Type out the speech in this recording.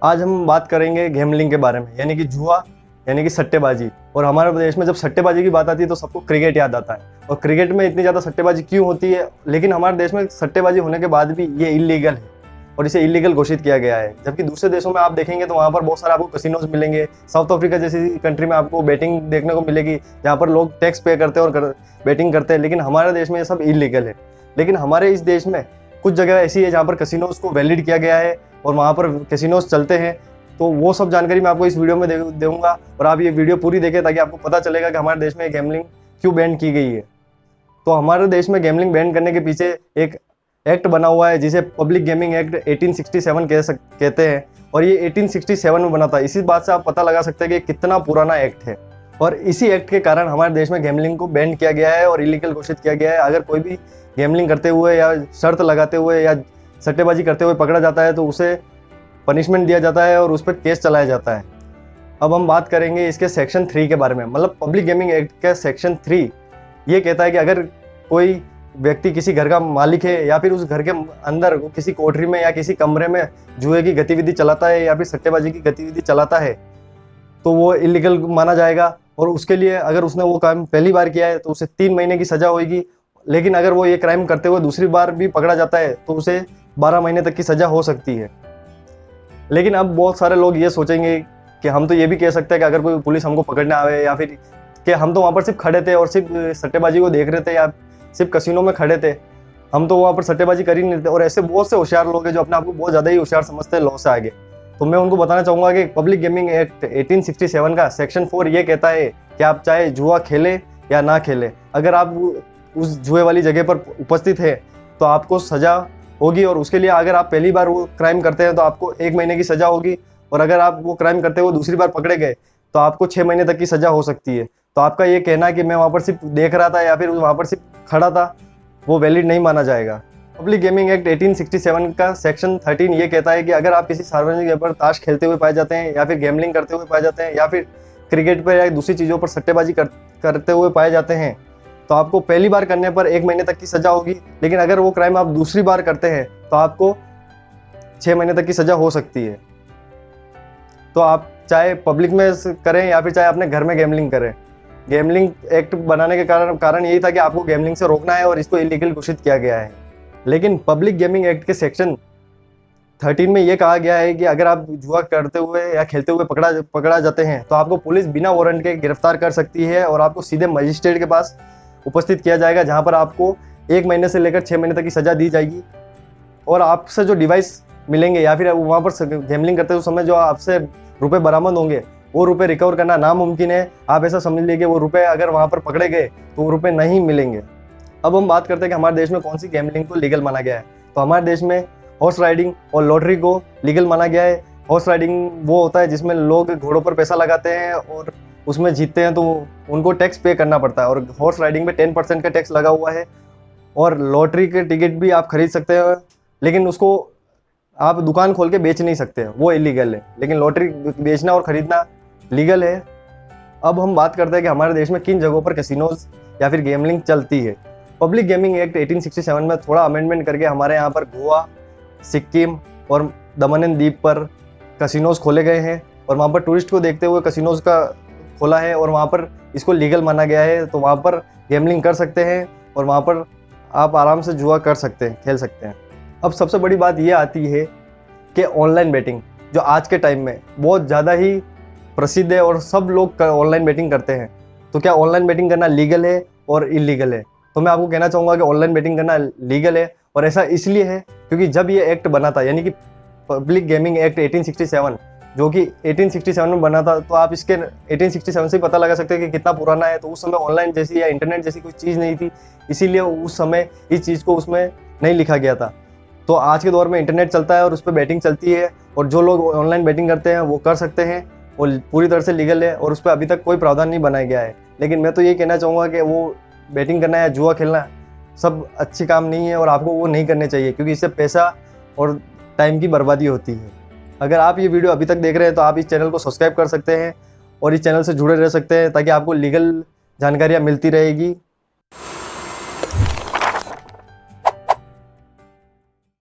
आज हम बात करेंगे गैम्बलिंग के बारे में, यानी कि जुआ, यानी कि सट्टेबाजी। और हमारे देश में जब सट्टेबाजी की बात आती है तो सबको क्रिकेट याद आता है। और क्रिकेट में इतनी ज़्यादा सट्टेबाजी क्यों होती है? लेकिन हमारे देश में सट्टेबाजी होने के बाद भी ये इलीगल है और इसे इलीगल घोषित किया गया है। जबकि दूसरे देशों में आप देखेंगे तो वहाँ पर बहुत सारे आपको कसिनोज मिलेंगे। साउथ अफ्रीका जैसी कंट्री में आपको बेटिंग देखने को मिलेगी, जहाँ पर लोग टैक्स पे करते हैं और बेटिंग करते हैं। लेकिन हमारे देश में ये सब इलीगल है। लेकिन हमारे इस देश में कुछ जगह ऐसी है जहाँ पर कसिनोज को वैलिड किया गया है और वहाँ पर कैसीनोज चलते हैं। तो वो सब जानकारी मैं आपको इस वीडियो में दूंगा और आप ये वीडियो पूरी देखें ताकि आपको पता चलेगा कि हमारे देश में गैम्बलिंग क्यों बैन की गई है। तो हमारे देश में गैम्बलिंग बैन करने के पीछे एक एक्ट बना हुआ है जिसे पब्लिक गेमिंग एक्ट 1867 कहते हैं। और ये 1867 में बना था। इसी बात से आप पता लगा सकते हैं कि कितना पुराना एक्ट है। और इसी एक्ट के कारण हमारे देश में गैम्बलिंग को बैन किया गया है और इलीगल घोषित किया गया है। अगर कोई भी गैम्बलिंग करते हुए या शर्त लगाते हुए या सट्टेबाजी करते हुए पकड़ा जाता है तो उसे पनिशमेंट दिया जाता है और उस पर केस चलाया जाता है। अब हम बात करेंगे इसके सेक्शन 3 के बारे में। मतलब पब्लिक गेमिंग एक्ट का सेक्शन 3 ये कहता है कि अगर कोई व्यक्ति किसी घर का मालिक है या फिर उस घर के अंदर किसी कोठरी में या किसी कमरे में जुए की गतिविधि चलाता है या फिर सट्टेबाजी की गतिविधि चलाता है तो वो इलीगल माना जाएगा। और उसके लिए अगर उसने वो काम पहली बार किया है तो उसे 3 महीने की सजा होगी। लेकिन अगर वो ये क्राइम करते हुए दूसरी बार भी पकड़ा जाता है तो उसे 12 महीने तक की सजा हो सकती है। लेकिन अब बहुत सारे लोग ये सोचेंगे कि हम तो ये भी कह सकते हैं कि अगर कोई पुलिस हमको पकड़ने आवे या फिर कि हम तो वहाँ पर सिर्फ खड़े थे और सिर्फ सट्टेबाजी को देख रहे थे या सिर्फ कसिनो में खड़े थे, हम तो वहाँ पर सट्टेबाजी कर ही नहीं थे। और ऐसे बहुत से होशियार लोग हैं जो अपने आप को बहुत ज़्यादा ही होशियार समझते हैं लॉ से आगे। तो मैं उनको बताना चाहूँगा कि पब्लिक गेमिंग एक्ट 1867 का सेक्शन 4 ये कहता है कि आप चाहे जुआ खेलें या ना खेलें, अगर आप उस जुए वाली जगह पर उपस्थित है तो आपको सजा होगी। और उसके लिए अगर आप पहली बार वो क्राइम करते हैं तो आपको 1 महीने की सजा होगी। और अगर आप वो क्राइम करते हुए दूसरी बार पकड़े गए तो आपको 6 महीने तक की सजा हो सकती है। तो आपका ये कहना कि मैं वहाँ पर सिर्फ देख रहा था या फिर वहाँ पर सिर्फ खड़ा था, वो वैलिड नहीं माना जाएगा। पब्लिक गेमिंग एक्ट 1867 का सेक्शन 13 ये कहता है कि अगर आप किसी सार्वजनिक जगह पर ताश खेलते हुए पाए जाते हैं या फिर गैम्बलिंग करते हुए पाए जाते हैं या फिर क्रिकेट पर या दूसरी चीज़ों पर सट्टेबाजी करते हुए पाए जाते हैं तो आपको पहली बार करने पर 1 महीने तक की सजा होगी। लेकिन अगर वो क्राइम आप दूसरी बार करते हैं तो आपको 6 महीने तक की सजा हो सकती है। तो आप चाहे पब्लिक में करें या फिर चाहे अपने घर में गैम्बलिंग करें, गैम्बलिंग एक्ट बनाने के कारण यही था कि आपको गैम्बलिंग से रोकना है और इसको इलीगल घोषित किया गया है। लेकिन पब्लिक गेमिंग एक्ट के सेक्शन 13 में ये कहा गया है कि अगर आप जुआ करते हुए या खेलते हुए पकड़ा जाते हैं तो आपको पुलिस बिना वारंट के गिरफ्तार कर सकती है और आपको सीधे मजिस्ट्रेट के पास उपस्थित किया जाएगा, जहां पर आपको 1 महीने से लेकर 6 महीने तक की सजा दी जाएगी। और आपसे जो डिवाइस मिलेंगे या फिर वहाँ पर गैम्बलिंग करते हुए समय जो आपसे रुपए बरामद होंगे वो रुपए रिकवर करना नामुमकिन है। आप ऐसा समझ लीजिए वो रुपए अगर वहाँ पर पकड़े गए तो वो रुपए नहीं मिलेंगे। अब हम बात करते हैं कि हमारे देश में कौन सी गैम्बलिंग को लीगल माना गया है। तो हमारे देश में हॉर्स राइडिंग और लॉटरी को लीगल माना गया है। हॉर्स राइडिंग वो होता है जिसमें लोग घोड़ों पर पैसा लगाते हैं और उसमें जीतते हैं तो उनको टैक्स पे करना पड़ता है। और हॉर्स राइडिंग में 10% का टैक्स लगा हुआ है। और लॉटरी के टिकट भी आप खरीद सकते हैं, लेकिन उसको आप दुकान खोल के बेच नहीं सकते, वो इलीगल है। लेकिन लॉटरी बेचना और खरीदना लीगल है। अब हम बात करते हैं कि हमारे देश में किन जगहों पर कैसीनोज या फिर गैम्बलिंग चलती है। पब्लिक गेमिंग एक्ट 1867 में थोड़ा अमेंडमेंट करके हमारे यहाँ पर गोवा, सिक्किम और दमन एंड दीप पर कैसीनोज खोले गए हैं और वहाँ पर टूरिस्ट को देखते हुए कैसीनोज का खोला है और वहाँ पर इसको लीगल माना गया है। तो वहाँ पर गैम्बलिंग कर सकते हैं और वहाँ पर आप आराम से जुआ कर सकते हैं, खेल सकते हैं। अब सबसे बड़ी बात ये आती है कि ऑनलाइन बेटिंग जो आज के टाइम में बहुत ज़्यादा ही प्रसिद्ध है और सब लोग ऑनलाइन बेटिंग करते हैं। तो क्या ऑनलाइन बेटिंग करना लीगल है और इलीगल है? तो मैं आपको कहना चाहूँगा कि ऑनलाइन बेटिंग करना लीगल है। और ऐसा इसलिए है क्योंकि जब ये एक्ट बना था, यानी कि पब्लिक गेमिंग एक्ट 1867 जो कि 1867 में बना था, तो आप इसके 1867 से पता लगा सकते हैं कि कितना पुराना है। तो उस समय ऑनलाइन जैसी या इंटरनेट जैसी कोई चीज़ नहीं थी, इसीलिए उस समय इस चीज़ को उसमें नहीं लिखा गया था। तो आज के दौर में इंटरनेट चलता है और उस पर बैटिंग चलती है और जो लोग ऑनलाइन बैटिंग करते हैं वो कर सकते हैं और पूरी तरह से लीगल है और उस पर अभी तक कोई प्रावधान नहीं बनाया गया है। लेकिन मैं तो ये कहना चाहूँगा कि वो बैटिंग करना या जुआ खेलना सब अच्छी काम नहीं है और आपको वो नहीं करने चाहिए, क्योंकि इससे पैसा और टाइम की बर्बादी होती है। अगर आप ये वीडियो अभी तक देख रहे हैं तो आप इस चैनल को सब्सक्राइब कर सकते हैं और इस चैनल से जुड़े रह सकते हैं ताकि आपको लीगल जानकारियाँ मिलती रहेगी।